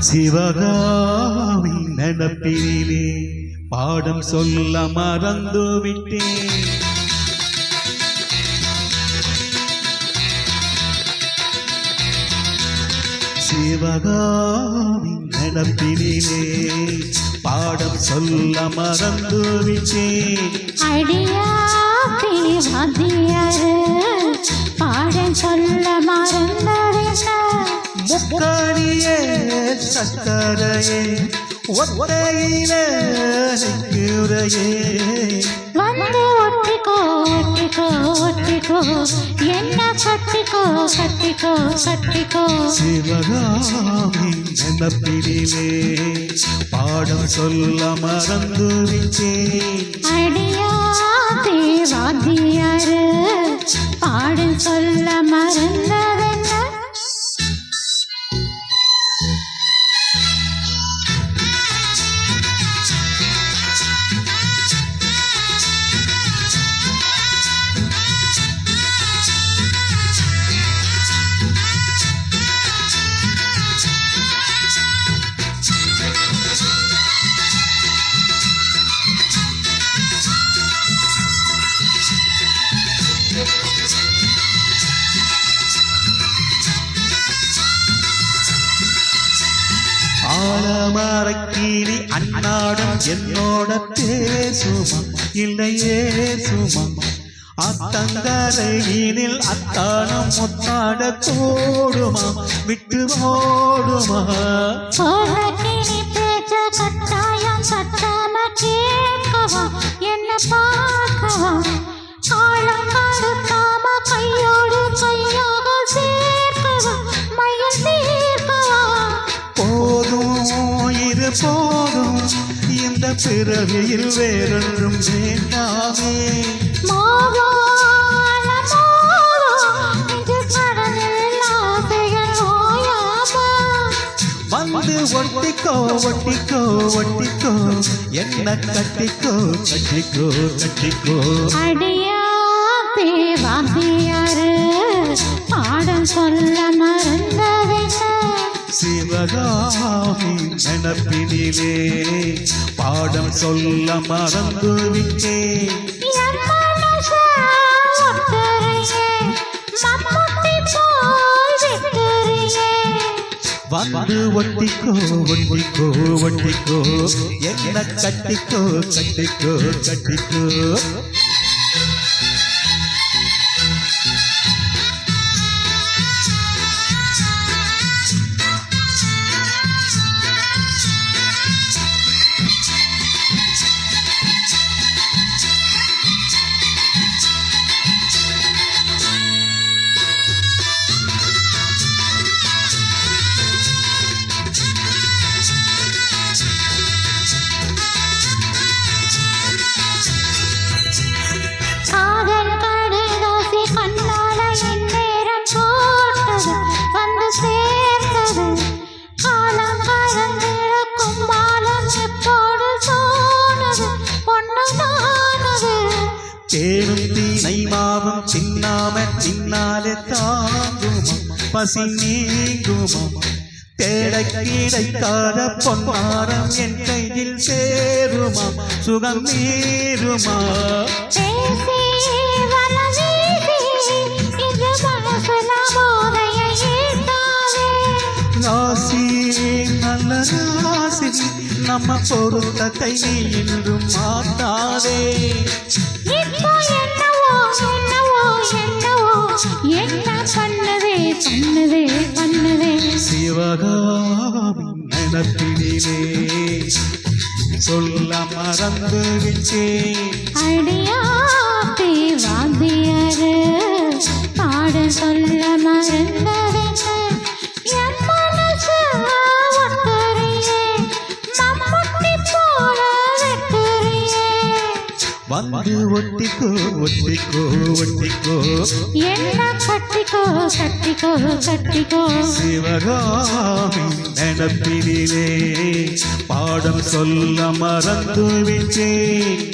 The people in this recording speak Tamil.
சிவகாமி நினப்பிலே பாடம் சொல்ல மறந்து விட்டேன். சிவகாமி நினப்பிலே பாடம் சொல்ல மறந்து விட்டேன். அடியாத்தி வாத்தியாரு பாடம் சொல்ல மறந்தவிட்டேன். முக்காணியே சக்கரையே ஒத்தையிலே நிற்குறையே வந்து ஒட்டிக்கோ ஒட்டிக்கோ ஒட்டிக்கோ என்ன கட்டிக்கோ கட்டிக்கோ கட்டிக்கோ. சிவகாமி நினப்பிலே பாடம் சொல்ல மறந்து விட்டேன். அடியாத்தி வாத்தியாரு பாடம் சொல்ல மறந்தவென்ன. ஆலமரக்கிளி அன்னாடம் என்னோட பேசுமா இல்லையே சுமா. அத்தங்கரையினில் அத்தானம் முத்தாட தோடுமா விட்டு ஓடுமா. சோழக்கிளி பேச்ச கட்டாயம் சட்டாம கேட்கவா என்ன பார்க்கவா. காலம் கடுத்தாம கையோடு கையாக சேர்க்கவா மையம் தீர்க்கவா. போதும் இது போதும் இந்த பிறவியில் வேறொன்றும் வேண்டாமே. வந்து ஒட்டிக்கோ ஒட்டிக்கோ ஒட்டிக்கோ என்ன கட்டிக்கோ கட்டிக்கோ கட்டிக்கோ. அடியாத்தி வாத்தியாரு பாடம் சொல்ல மறந்தவில்லை. சிவகாமி நினப்பினிலே பாடம் சொல்ல மறந்து விட்டேன். வந்து ஒட்டிக்கோ ஒட்டிக்கோ ஒட்டிக்கோ என்ன கட்டிக்கோ கட்டிக்கோ கட்டிக்கோ. தேனும் தீனை மாவும் சின்னாம சின்னாலே தாங்குமா பசி நீங்குமா. தேட கிடைக்காத பொன்னாரம் என் கையில் சேருமா சுகம் நீருமா. ராசி நல்ல ராசி நம்ம பொருத்தத்தை நீ இன்றும் மாட்டாதே. என்ன பண்ணவே பண்ணவே பண்ணவே. சிவகாமி நினப்பினிலே சொல்ல மறந்து விட்டேன். அடியாத்தி வாத்தியாரு பாடம் சொல்ல மறந்தவென்ன. என் மனசு ஒட்டுறியே மம்முட்டி போல வெட்டுறியே. வந்து ஒட்டிக்கோ ஒட்டிக்கோ ஒட்டிக்கோ என்ன கட்டிக்கோ கட்டிக்கோ கட்டிக்கோ. சிவகாமி நினப்பினிலே பாடம் சொல்ல மறந்து விட்டேன்.